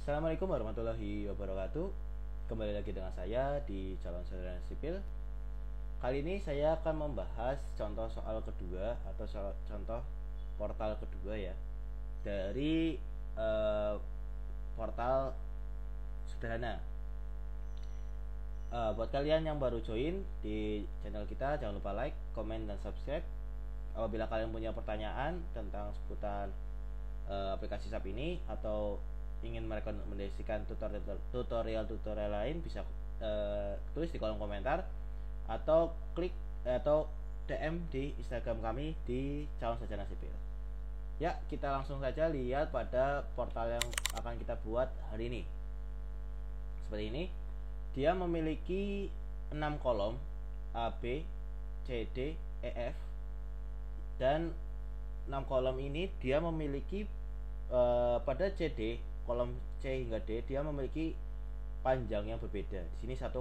Assalamualaikum warahmatullahi wabarakatuh. Kembali lagi dengan saya di calon sarjana sipil. Kali ini saya akan membahas contoh soal kedua atau contoh portal kedua ya dari portal sederhana. Buat kalian yang baru join di channel kita, jangan lupa like, komen, dan subscribe. Apabila kalian punya pertanyaan tentang seputar aplikasi SAP ini atau ingin merekomendasikan tutorial lain, bisa tulis di kolom komentar atau klik atau DM di Instagram kami di calon sarjana sipil. Ya, kita langsung saja lihat pada portal yang akan kita buat hari ini. Seperti ini, dia memiliki 6 kolom A, B, C, D, E, F, dan 6 kolom ini dia memiliki pada CD, kolom C hingga D, dia memiliki panjang yang berbeda. Di sini 1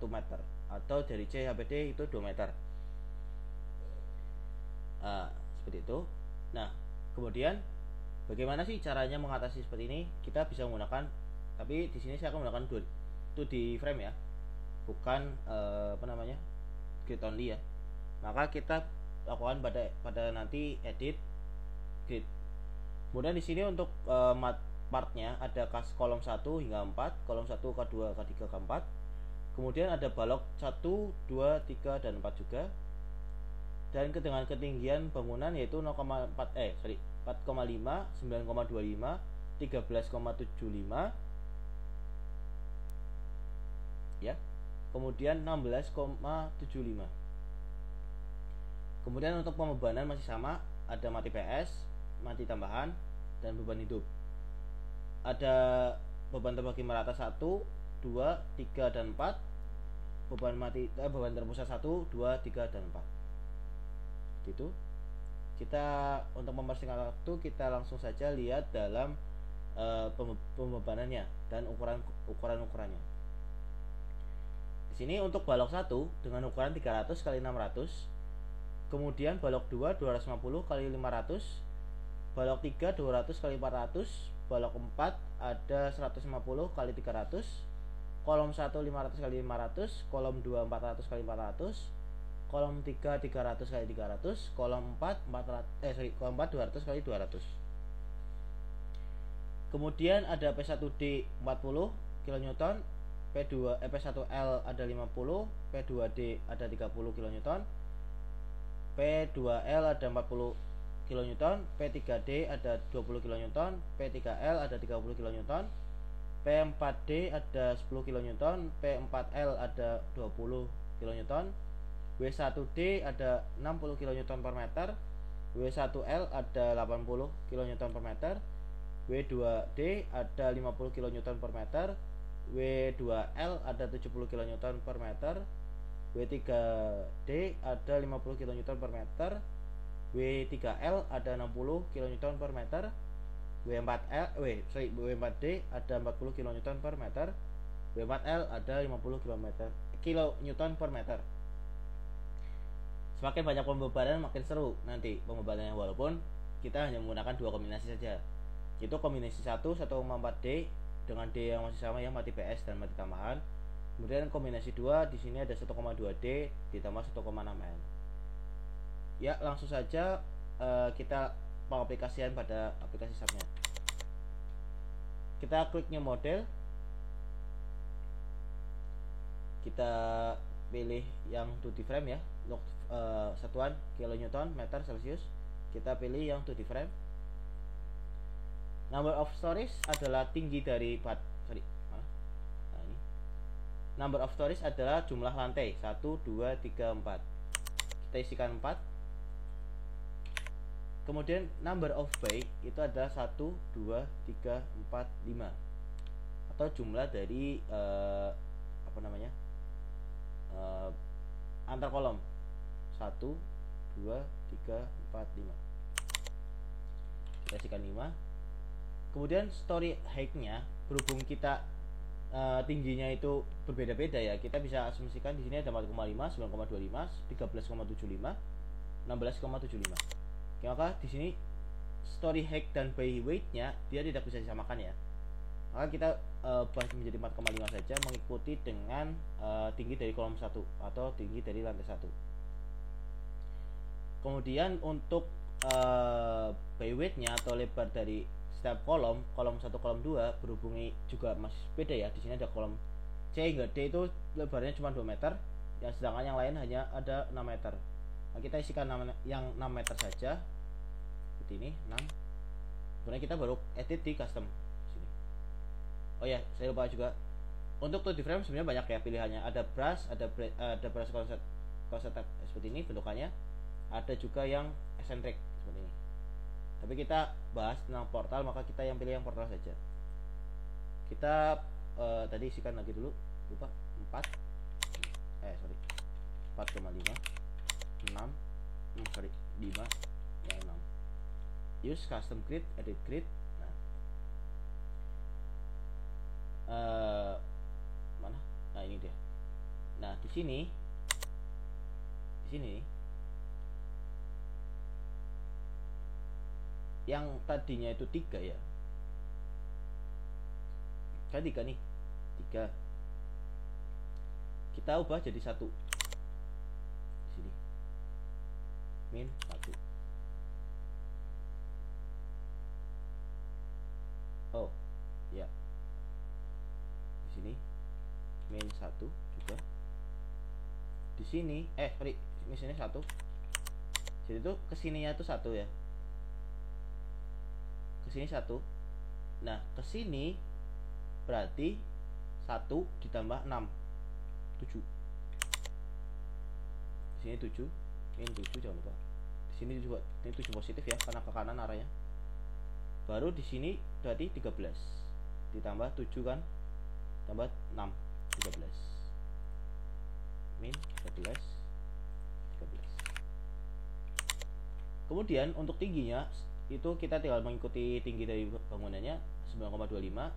meter, atau dari C sampai D itu 2 meter. Seperti itu. Nah, kemudian bagaimana sih caranya mengatasi seperti ini? Kita bisa menggunakan, tapi di sini saya akan menggunakan 2D frame ya, bukan grid only ya. Maka kita lakukan pada nanti edit grid. Kemudian di sini untuk partnya ada kolom 1 hingga 4, kolom 1, K2, K3, K4. Kemudian ada balok 1, 2, 3, dan 4 juga. Dan dengan ketinggian bangunan yaitu 4,5, 9,25, 13,75 ya. Kemudian 16,75. Kemudian untuk pembebanan masih sama, ada mati PS, mati tambahan, dan beban hidup. Ada beban terbagi merata 1, 2, 3, dan 4. Beban terpusat 1, 2, 3, dan 4. Gitu. Kita untuk mempersingkat waktu, kita langsung saja lihat dalam pembebanannya dan ukurannya. Di sini untuk balok 1 dengan ukuran 300 x 600. Kemudian balok 2 250 x 500. Balok 3 200 x 400. Balok 4 ada 150 x 300. Kolom 1 500 x 500. Kolom 2 400 x 400. Kolom 3 300 x 300. Kolom 4 200 x 200. Kemudian ada P1D 40 kN, P1L ada 50, P2D ada 30 kN, P2L ada 40 kN, P3D ada 20 kN, P3L ada 30 kN, P4D ada 10 kN, P4L ada 20 kN, W1D ada 60 kN per meter, W1L ada 80 kN per meter, W2D ada 50 kN per meter, W2L ada 70 kN per meter, W3D ada 50 kN per meter, W3L ada 60 kN per meter, W4D ada 40 kN per meter, W4L ada 50 kN per meter. Semakin banyak pembebanan makin seru nanti pembebanannya, walaupun kita hanya menggunakan 2 kombinasi saja. Itu kombinasi 1,4D dengan D yang masih sama, yang mati PS dan mati tambahan. Kemudian kombinasi 2 di sini ada 1,2D ditambah 1,6N. Ya, langsung saja kita pengaplikasian pada aplikasi SAP-nya. Kita klik new model. Kita pilih yang 2D frame ya, satuan kilonewton meter celcius. Kita pilih yang 2D frame. Number of stories adalah tinggi dari Number of stories adalah jumlah lantai 1, 2, 3, 4. Kita isikan 4. Kemudian number of bay itu adalah 1, 2, 3, 4, 5. Atau jumlah dari antar kolom 1, 2, 3, 4, 5. Kita isikan 5. Kemudian story height-nya, berhubung kita tingginya itu berbeda-beda ya, kita bisa asumsikan di sini ada 4,5, 9,25, 13,75, 16,75. Maka di sini story height dan by weight-nya dia tidak bisa disamakan ya. Maka kita ubah menjadi 4,5 saja, mengikuti dengan tinggi dari kolom 1 atau tinggi dari lantai 1. Kemudian untuk by width-nya atau lebar dari setiap kolom 1, kolom 2 berhubungi juga masih beda ya. Di sini ada kolom C hingga D itu lebarnya cuma 2 meter, yang sedangkan yang lain hanya ada 6 meter. Nah, kita isikan yang 6 meter saja seperti ini, 6. Kemudian kita baru edit di custom sini. Oh ya, saya lupa juga, untuk 2D frame sebenarnya banyak ya pilihannya. Ada brush, ada brush concept seperti ini bentukannya. Ada juga yang eccentric seperti ini. Tapi kita bahas tentang portal, maka kita yang pilih yang portal saja. Kita tadi isikan lagi dulu, lupa 4 4,5 6 5 yang 6. Use custom grid, edit grid. Nah, mana? Nah, ini dia. Nah, di sini yang tadinya itu 3 ya. Kan 3 nih. 3. Kita ubah jadi 1. Di sini. Min 1. Oh, ya. Di sini min 1 juga. Di sini ini sini 1. Jadi tuh kesininya tuh 1 ya. Kesini 1. Nah, kesini berarti 1 ditambah 6, 7. Di sini 7, min 7 jangan lupa. Di sini juga ini 7 positif ya karena ke kanan arahnya. Baru di sini berarti 13 ditambah 7 kan, tambah 6, 13. Min 13. Kemudian untuk tingginya itu kita tinggal mengikuti tinggi dari bangunannya 9,25,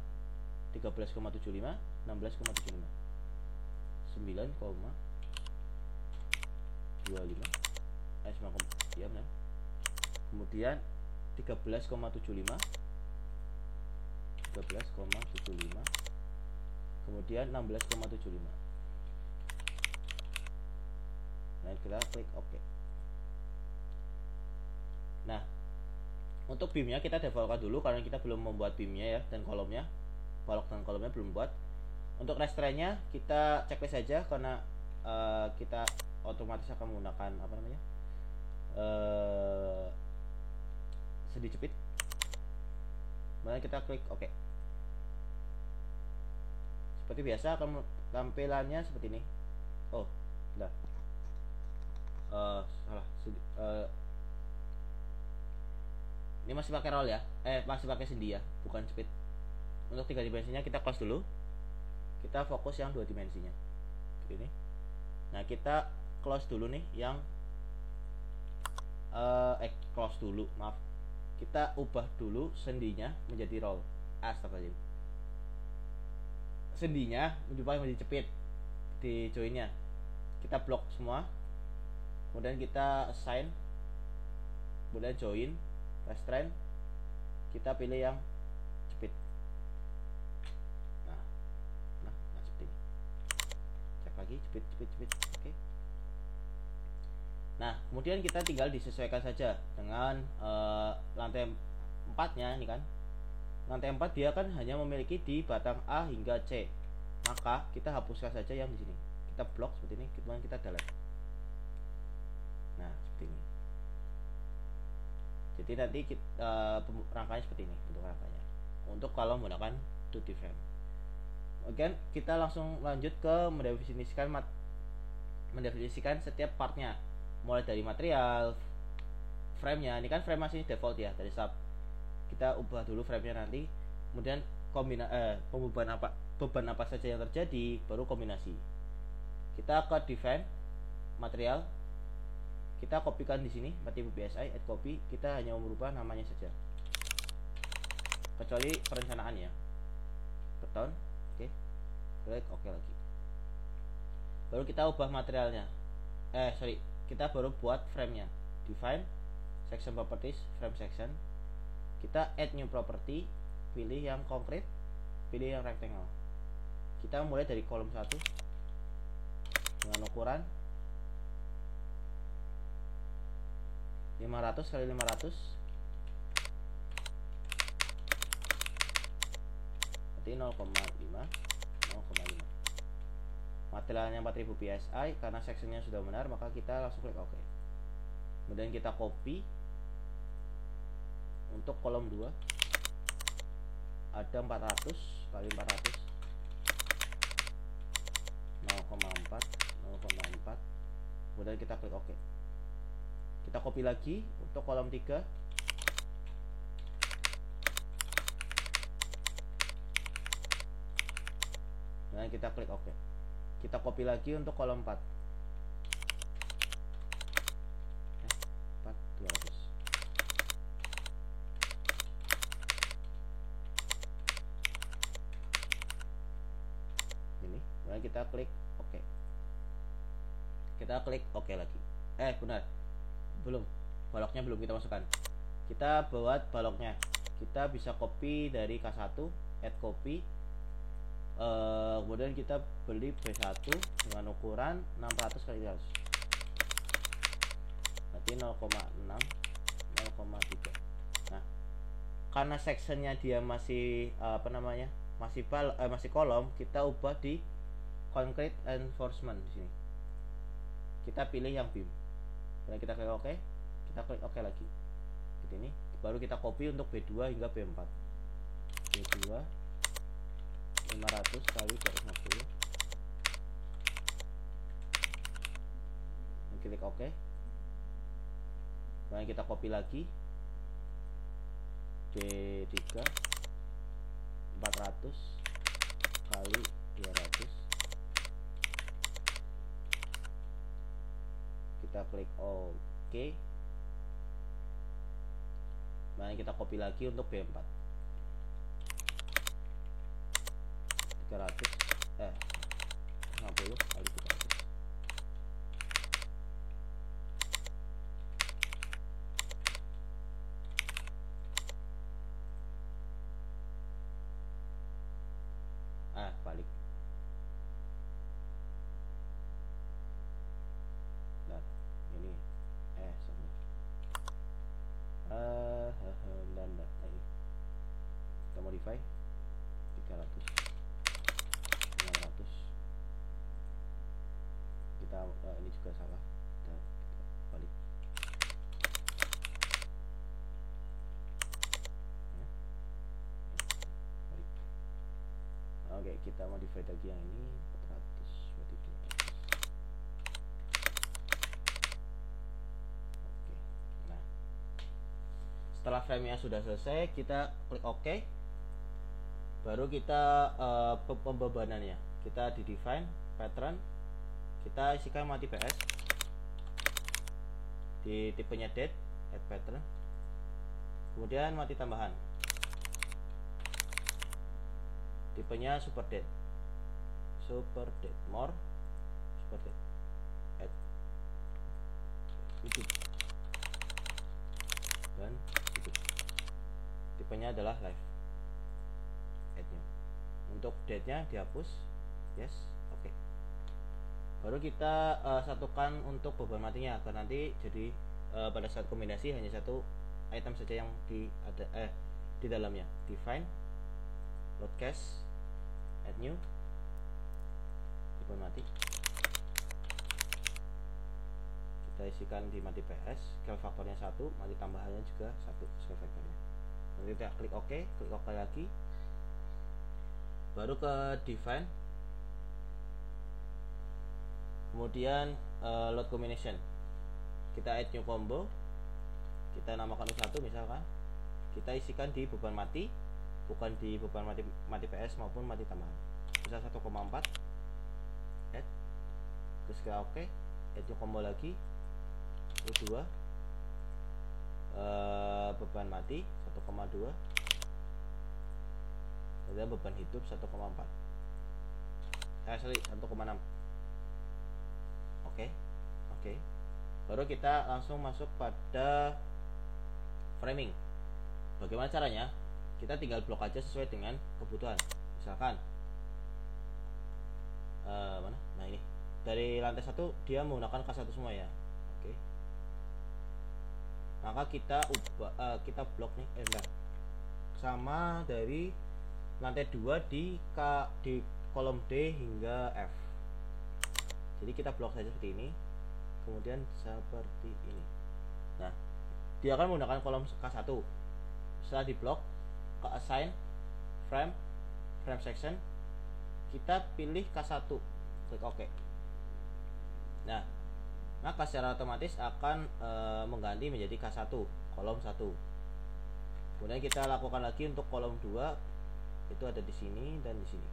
13,75, 16,75, 9,25, 9, ya benar. Kemudian 13,75, kemudian 16,75. Nah, kita klik OK. Nah, untuk beamnya kita defaultkan dulu karena kita belum membuat beamnya ya, dan kolomnya, balok dan kolomnya belum buat. Untuk restrainnya kita checklist saja karena kita otomatis akan menggunakan apa namanya, sendi jepit. Kemudian kita klik OK. Seperti biasa akan tampilannya seperti ini. Oh, udah. Salah. Ini masih pakai roll ya, masih pakai sendi ya, bukan jepit. Untuk 3 dimensinya kita close dulu. Kita fokus yang 2 dimensinya. Seperti ini. Nah, kita close dulu nih yang close dulu, maaf. Kita ubah dulu sendinya menjadi roll. Astagfirullahaladzim. Sendinya diubah menjadi jepit di joinnya. Kita blok semua. Kemudian kita assign. Kemudian join, restrain. Kita pilih yang jepit. Nah seperti ini. Cek lagi jepit. Oke. Nah, kemudian kita tinggal disesuaikan saja dengan lantai 4-nya ini kan. Lantai 4 dia kan hanya memiliki di batang A hingga C. Maka kita hapuskan saja yang di sini. Kita blok seperti ini, kemudian kita delete. Nah, seperti ini. Jadi nanti kita rangkanya seperti ini bentuk rangkanya. Untuk kalau menggunakan 2D frame. Oke, kita langsung lanjut ke mendefinisikan setiap partnya. Mulai dari material, frame-nya. Ini kan frame masih default ya dari sub. Kita ubah dulu frame-nya nanti. Kemudian beban apa saja yang terjadi, baru kombinasi. Kita ke define material. Kita kopikan di sini, tipe BSI, add copy. Kita hanya merubah namanya saja. Kecuali perencanaan ya. Beton, oke. Klik oke lagi. Baru kita ubah materialnya. Kita baru buat frame-nya. Define section properties, frame section. Kita add new property, pilih yang concrete. pilih yang rectangle. Kita mulai dari kolom 1 dengan ukuran 500 kali 500, berarti 0,5. Materialnya 4000 psi. Karena sectionnya sudah benar, maka kita langsung klik OK. Kemudian kita copy. Untuk kolom 2 ada 400 kali 400, 0,4. Kemudian kita klik OK. Kita copy lagi untuk kolom 3. Dan kita klik OK. Kita copy lagi untuk kolom 4. 200. Ini, kemudian kita klik OK. Kita klik OK lagi. Benar. Belum. Baloknya belum kita masukkan. Kita buat baloknya. Kita bisa copy dari K1, add copy. Kemudian kita beli B1 dengan ukuran 600 kali 300, berarti 0,6, 0,3. Nah, karena sectionnya dia masih masih kolom, kita ubah di concrete reinforcement di sini. Kita pilih yang beam. Dan kita klik OK. Kita klik OK lagi. Seperti ini. Baru kita copy untuk B2 hingga B4. B2 500 kali 250. Klik OK. Kemudian kita copy lagi B3 400 kali 200. Kita klik OK. Kemudian kita copy lagi untuk B4 300 50 kali 300. Balik. Nah, ini sorry. Kita modify 300 500. Kita ini juga salah. Kita balik. Oke, kita modify lagi yang ini 400 berarti 200. Oke. Nah, setelah frame-nya sudah selesai, kita klik OK. Baru kita pembebanannya. Kita di define pattern, kita isikan mati PS di tipenya date, add pattern. Kemudian mati tambahan, tipenya super date, more, super date, add hidup dan hidup. Tipenya adalah live. Add-nya. Untuk date-nya dihapus, yes, oke. Baru kita satukan untuk beban matinya, agar nanti jadi pada saat kombinasi hanya satu item saja yang di dalamnya. Define load cache, add new, beban mati. Kita isikan di mati PS, scale faktornya 1, mati tambahannya juga 1 scale faktornya. Nanti kita klik OK, klik OK lagi. Baru ke define, kemudian load combination, kita add new combo, kita namakan U1 misalkan, kita isikan di beban mati, bukan di beban mati PS maupun mati tambahan. Bisa 1,4, add, terus ke OK, add new combo lagi, U2, beban mati 1,2, dan beban hidup 1,4, 1,6. Oke. Baru kita langsung masuk pada framing. Bagaimana caranya? Kita tinggal blok aja sesuai dengan kebutuhan. Misalkan misalkan mana? Nah ini dari lantai 1 dia menggunakan K1 semua ya. Oke. Maka kita kita blok nih, bentar. Sama dari lantai 2 di kolom D hingga F. Jadi kita blok saja seperti ini. Kemudian seperti ini. Nah, dia akan menggunakan kolom K1. Setelah diblok, ke assign frame section, kita pilih K1, klik OK. Nah, maka secara otomatis akan mengganti menjadi K1, kolom 1. Kemudian kita lakukan lagi untuk kolom 2, itu ada di sini dan di sini.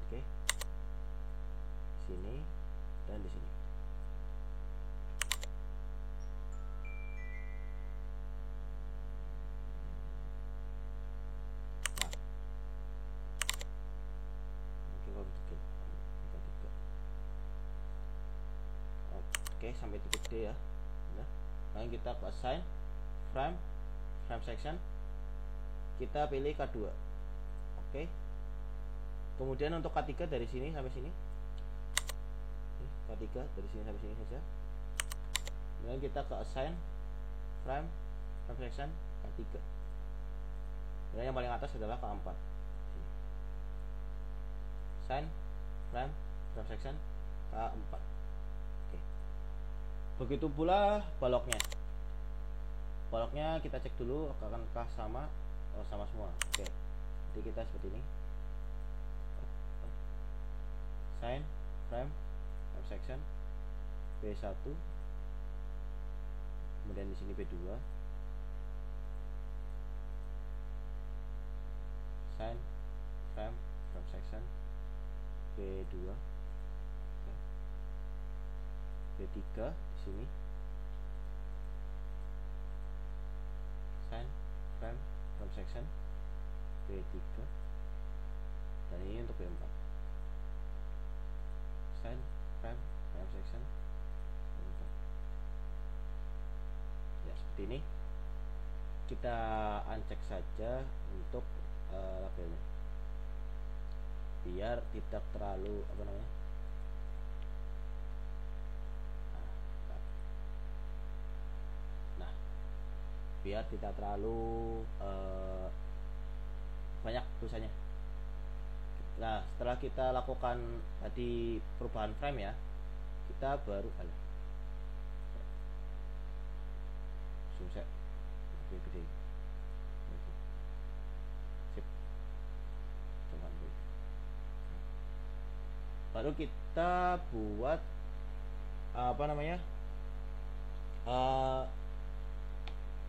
Oke. Sini dan di sini. Nah. Oke, sampai titik D ya. Nah, lalu kita assign frame section, kita pilih K2. Oke. Kemudian untuk K3 dari sini sampai sini. K3 dari sini sampai sini saja. Kemudian kita ke assign frame section K3. Dan yang paling atas adalah K4. Assign frame section K4. Oke. Begitu pula baloknya. Baloknya kita cek dulu akankah sama. Oh, sama semua. Oke. Jadi kita seperti ini. Assign frame section B1. Kemudian di sini B2. Assign frame section B2. Oke. B3 di sini. Assign frame section B3. Dan ini untuk B4. Assign frame section B4. Ya, seperti ini. Kita uncheck saja untuk labelnya, biar tidak terlalu apa namanya. Nah, biar tidak terlalu banyak tulisannya. Nah, setelah kita lakukan tadi perubahan frame ya, kita baru susah lebih gede. Sip. Coba dulu. Baru kita buat apa namanya,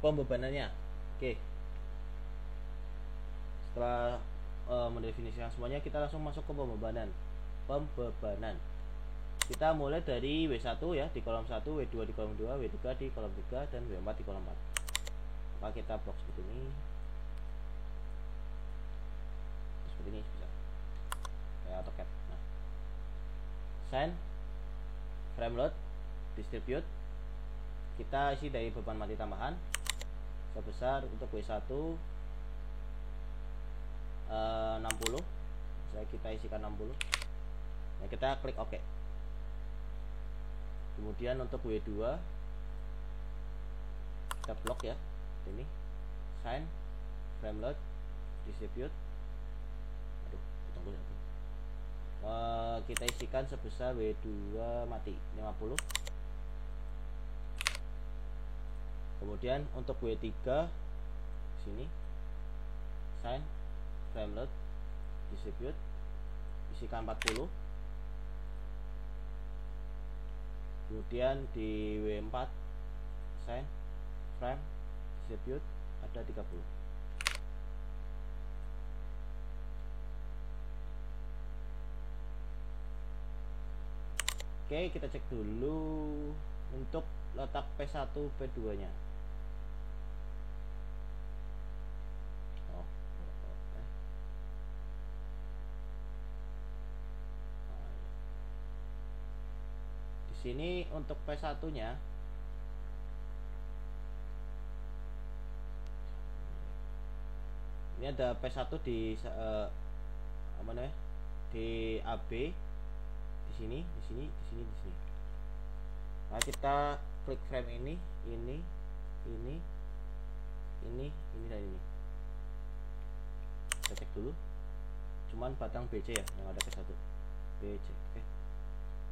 pembebanannya. Oke. Setelah mendefinisikan semuanya, kita langsung masuk ke pembebanan. Kita mulai dari W1 ya di kolom 1, W2 di kolom 2, W3 di kolom 3, dan W4 di kolom 4. Maka kita blok seperti ini. Seperti ini bisa. Kayak AutoCAD. Nah. Assign frame load distribute. Kita isi dari beban mati tambahan sebesar untuk W1 60. Saya kita isikan 60. Nah, kita klik OK. Kemudian untuk W2 kita blok ya. Ini assign frame load distribute. Aduh, tunggu satu. Kita isikan sebesar W2 mati 50. Kemudian untuk W3 sini assign frame load distribute, isikan 40. Kemudian di W4 assign frame distribute ada 30. Oke, kita cek dulu untuk letak P1 P2 nya. Sini untuk P1 nya ini ada P1 di apa namanya, di AB, di sini, di sini, di sini, di sini. Nah, kita klik frame ini ini dan ini. Kita cek dulu, cuman batang BC ya yang ada ke satu BC. Oke.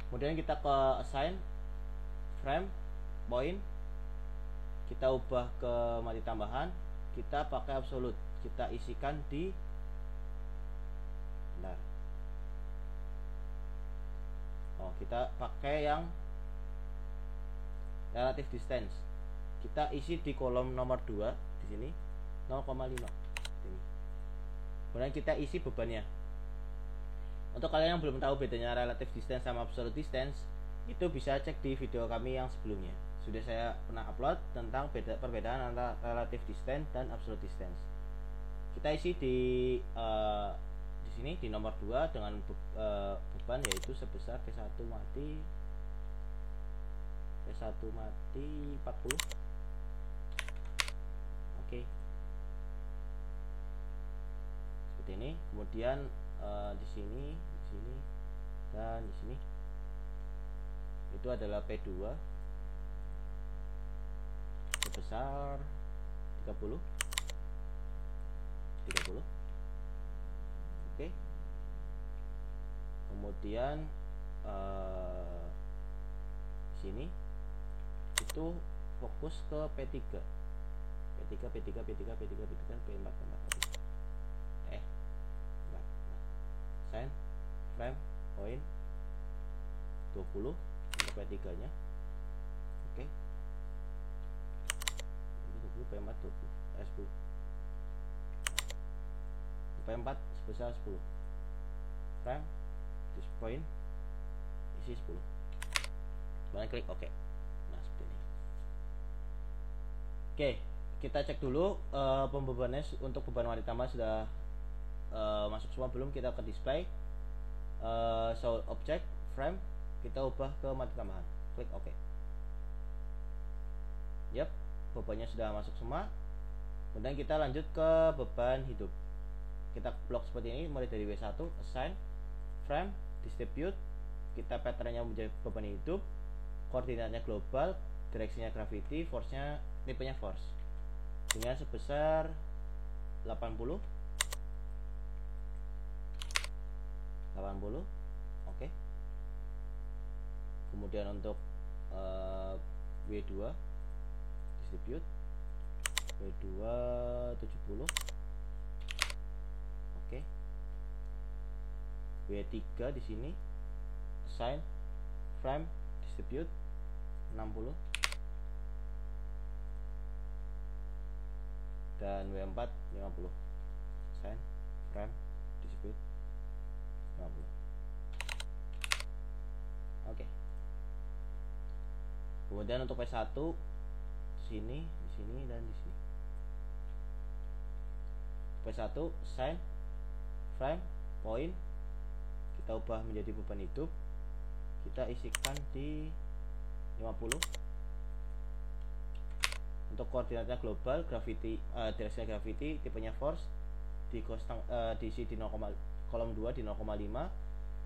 Kemudian kita ke assign frame point, kita ubah ke mati tambahan, kita pakai absolute, kita isikan di bentar. Oh, kita pakai yang relative distance, kita isi di kolom nomor 2 di sini 0,5 ini. Kemudian kita isi bebannya. Untuk kalian yang belum tahu bedanya relative distance sama absolute distance, itu bisa cek di video kami yang sebelumnya. Sudah saya pernah upload tentang perbedaan antara relative distance dan absolute distance. Kita isi di sini di nomor 2 dengan beban yaitu sebesar P1 mati 40. Oke. Seperti ini. Kemudian di sini dan di sini itu adalah P2 sebesar 30. Oke. Kemudian sini itu fokus ke P3. P4. Sign frame point 20 untuk P3 nya. Oke. Ini 20 P4 20 10. P4 sebesar 10. Frame this point isi 10. Kemudian klik OK. Nah, seperti ini. Oke, kita cek dulu pembebannya. Untuk beban mati tambah sudah masuk semua belum? Kita ke display, show object frame, kita ubah ke mati tambahan, klik OK. Yap, bebannya sudah masuk semua. Kemudian kita lanjut ke beban hidup. Kita blok seperti ini mulai dari W1, assign frame distribute, kita patternnya menjadi beban hidup, koordinatnya global, direksinya gravity, force-nya tipenya force dengan sebesar 80. Oke. Kemudian untuk W2 distribute W2 70. Oke. W3 di sini assign frame distribute 60 dan W4 50. Assign frame distribute 50. Oke. Kemudian untuk P1 sini, di sini dan di sini. P1 assign frame point, kita ubah menjadi beban hidup, kita isikan di 50. Untuk koordinatnya global, gravity, direksinya gravity, tipenya force, diisi di kolom 2 di 0,5,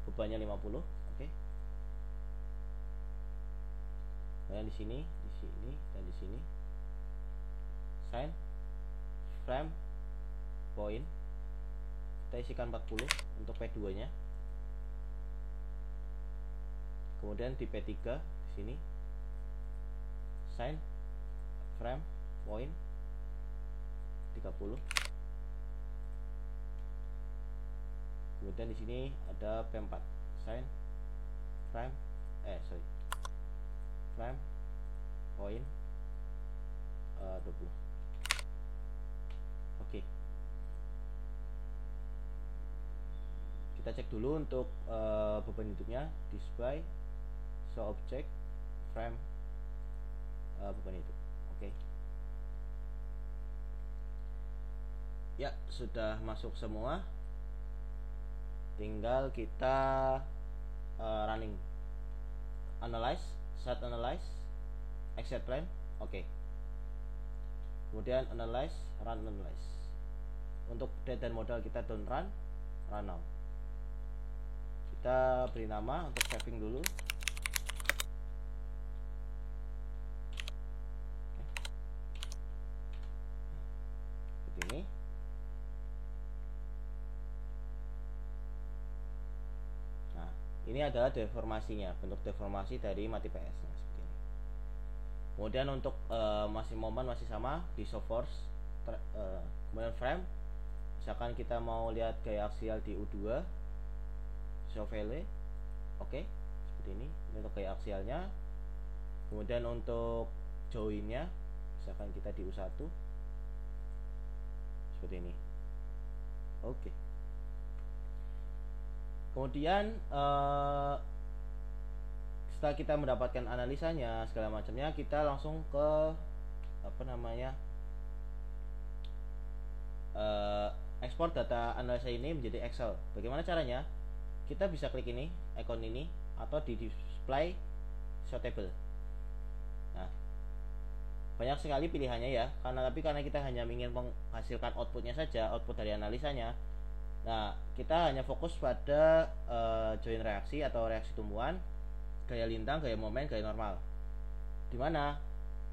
bebannya 50. Oke. Kemudian di sini dan di sini sign frame point, kita isikan 40 untuk P2 nya. Kemudian di P3 di sini sign frame point 30. Kemudian di sini ada P4 sign frame frame point 20. Oke. Kita cek dulu untuk beban hidupnya, display, show object, frame, beban hidup. Oke. Ya, sudah masuk semua. Tinggal kita running, analyze, start analyze, exit plan. Oke. Kemudian analyze, run analyze. Untuk date dan modal kita don't run now. kita beri nama untuk saving dulu. Seperti ini. Nah, ini adalah deformasinya, bentuk deformasi dari mati PS. Nah, seperti ini. Kemudian untuk masih momen masih sama di show force, kemudian frame. Misalkan kita mau lihat gaya aksial di U2, show value, oke, seperti ini untuk gaya aksialnya. Kemudian untuk joinnya, misalkan kita di U1, seperti ini, oke. Kemudian setelah kita mendapatkan analisanya segala macamnya, kita langsung ke ekspor data analisa ini menjadi Excel. Bagaimana caranya? Kita bisa klik ini, icon ini, atau di display show table. Nah, banyak sekali pilihannya ya. Karena kita hanya ingin menghasilkan outputnya saja, output dari analisanya. Nah, kita hanya fokus pada join reaksi atau reaksi tumbuhan, gaya lintang, gaya momen, gaya normal. Dimana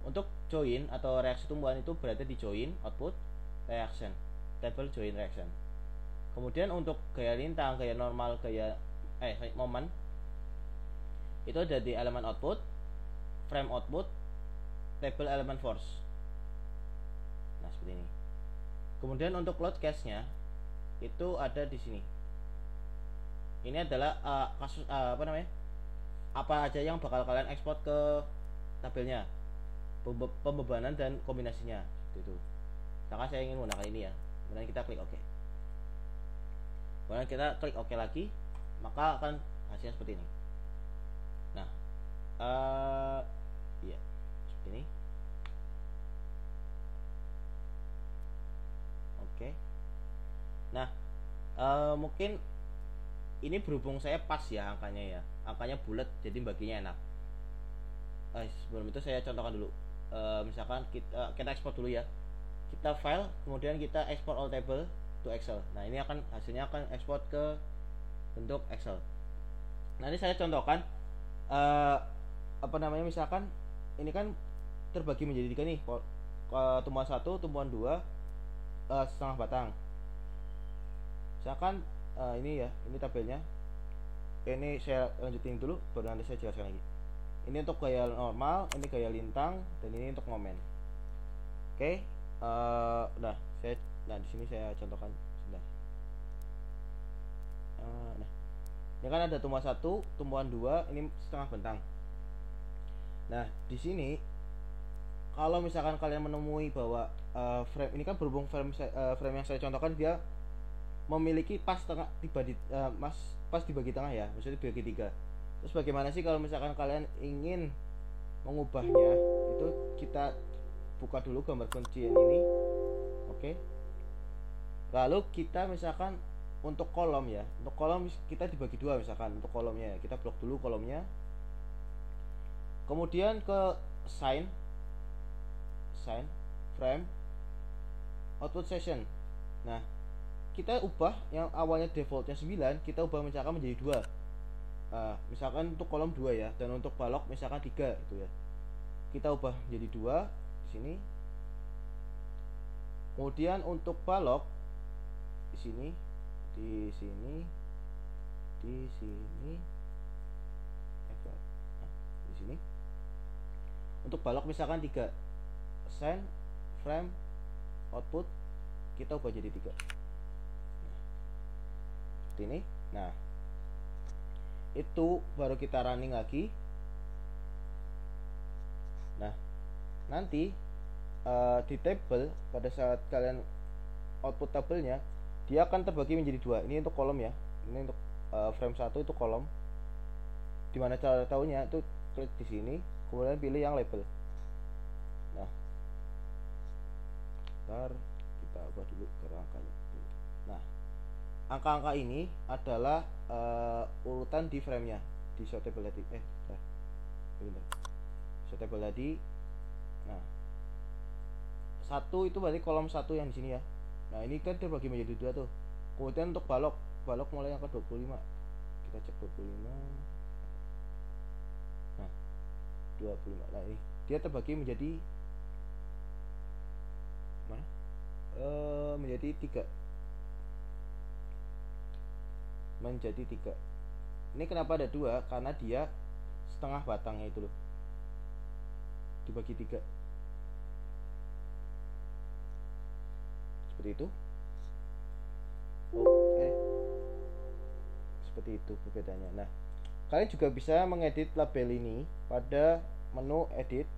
untuk join atau reaksi tumbuhan itu berada di join output reaction, table join reaction. Kemudian untuk gaya lintang, gaya normal, gaya momen itu ada di elemen output, frame output, table element force. Nah, seperti ini. Kemudian untuk load cache-nya itu ada di sini. Ini adalah kasus apa aja yang bakal kalian ekspor ke tabelnya, pembebanan dan kombinasinya gitu. Maka saya ingin menggunakan ini ya. Kemudian kita klik OK. Kemudian kita klik OK lagi, maka akan hasilnya seperti ini. Nah, ya seperti ini. Oke. Nah, mungkin ini berhubung saya pas ya angkanya ya, angkanya bulat, jadi baginya enak. Sebelum itu saya contohkan dulu. Misalkan kita ekspor dulu ya. Kita file, kemudian kita export all table to Excel. Nah, ini hasilnya akan ekspor ke bentuk Excel. Nanti saya contohkan misalkan ini kan terbagi menjadi 3 nih, tumbuhan 1, tumbuhan 2, setengah batang. Misalkan ini ya, ini tabelnya. Ini saya lanjutin dulu, baru nanti saya jelaskan lagi. Ini untuk gaya normal, ini gaya lintang, dan ini untuk momen. Oke. Di sini saya contohkan sebentar. Ini kan ada tumbuhan 1, tumbuhan 2, ini setengah bentang. Nah, di sini kalau misalkan kalian menemui bahwa frame ini kan berhubung frame yang saya contohkan dia memiliki pas dibagi tengah ya, maksudnya dibagi 3. Terus bagaimana sih kalau misalkan kalian ingin mengubahnya? Itu kita buka dulu gambar kuncian ini. Oke. Lalu kita misalkan untuk kolom ya, untuk kolom kita dibagi 2 misalkan untuk kolomnya, kita blok dulu kolomnya. Kemudian ke sign, frame, output session. Nah, kita ubah yang awalnya defaultnya 9, kita ubah misalkan menjadi 2. Misalkan untuk kolom 2 ya, dan untuk balok misalkan 3 gitu ya. Kita ubah menjadi 2 di sini. Kemudian untuk balok di sini, di sini, untuk balok misalkan 3, sign, frame, output, kita ubah jadi 3. Seperti ini. Nah, itu baru kita running lagi. Nah, nanti di table pada saat kalian output tabelnya, dia akan terbagi menjadi 2. Ini untuk kolom ya, ini untuk frame 1 itu kolom. Dimana cara tahunya itu klik di sini, kemudian pilih yang label. Nah, ntar kita ubah dulu ke angkanya. Nah, angka-angka ini adalah urutan di frame-nya, di show table tadi. Show table tadi. Nah, 1 itu berarti kolom 1 yang di sini ya. Nah, ini kan terbagi menjadi 2 tuh. Kemudian untuk balok mulai yang ke 25. kita cek 25. Nah 25, nah ini dia terbagi menjadi mana, menjadi 3. Ini kenapa ada 2? Karena dia setengah batangnya itu loh, dibagi 3 seperti itu. Oke, seperti itu perbedaannya. Nah, kalian juga bisa mengedit label ini pada menu edit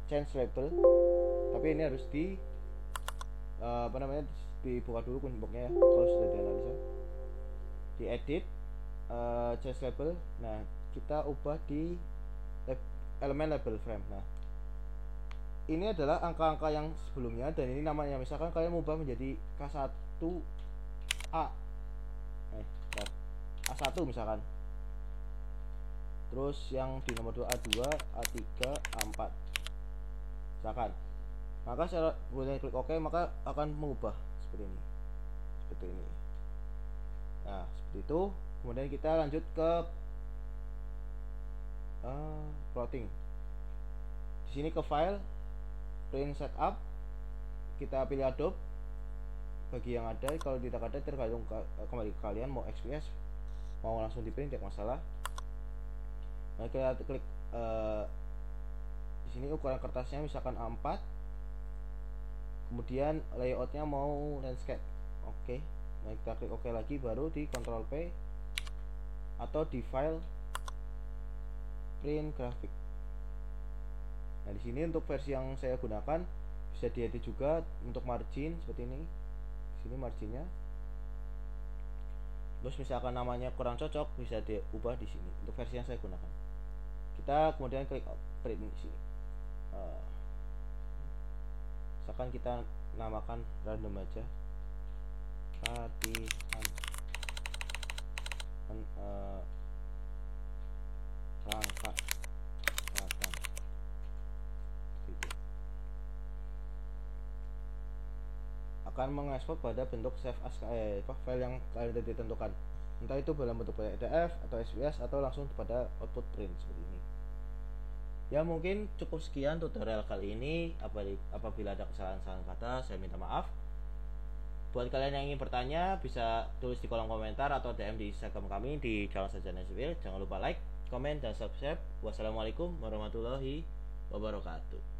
change label, tapi ini harus di dibuka dulu kunci-boxnya ya. Kalau sudah dianalisa, di edit change label. Nah, kita ubah di elemen label frame. Nah, ini adalah angka-angka yang sebelumnya, dan ini namanya, misalkan kalian ubah menjadi K1A, A1 misalkan, terus yang di nomor 2 A2, A3, A4 misalkan, maka secara kemudian klik OK, maka akan mengubah seperti ini. Nah, seperti itu. Kemudian kita lanjut ke plotting. Di sini ke file, print setup, kita pilih Adobe bagi yang ada. Kalau tidak ada, tergantung kembali ke kalian mau XPS mau langsung di print, tidak masalah. Nah, kita klik di sini ukuran kertasnya misalkan A4, kemudian layoutnya mau landscape. Oke. Nah, kita klik OK lagi, baru di Ctrl P atau di file print graphic. Nah, di sini untuk versi yang saya gunakan bisa diedit juga untuk margin seperti ini. Di sini marginnya. Terus misalkan namanya kurang cocok, bisa diubah di sini untuk versi yang saya gunakan. Kita kemudian klik print di sini. Misalkan kita namakan random aja, latihan rangka batang gitu. Akan mengekspor pada bentuk save as file yang kalian tadi tentukan, entah itu dalam bentuk PDF atau SVS atau langsung pada output print seperti ini. Ya, mungkin cukup sekian tutorial kali ini. Apabila ada kesalahan kata, saya minta maaf. Buat kalian yang ingin bertanya, bisa tulis di kolom komentar atau DM di Instagram kami di Jalan Sarjana Sipil. Jangan lupa like, komen, dan subscribe. Wassalamualaikum warahmatullahi wabarakatuh.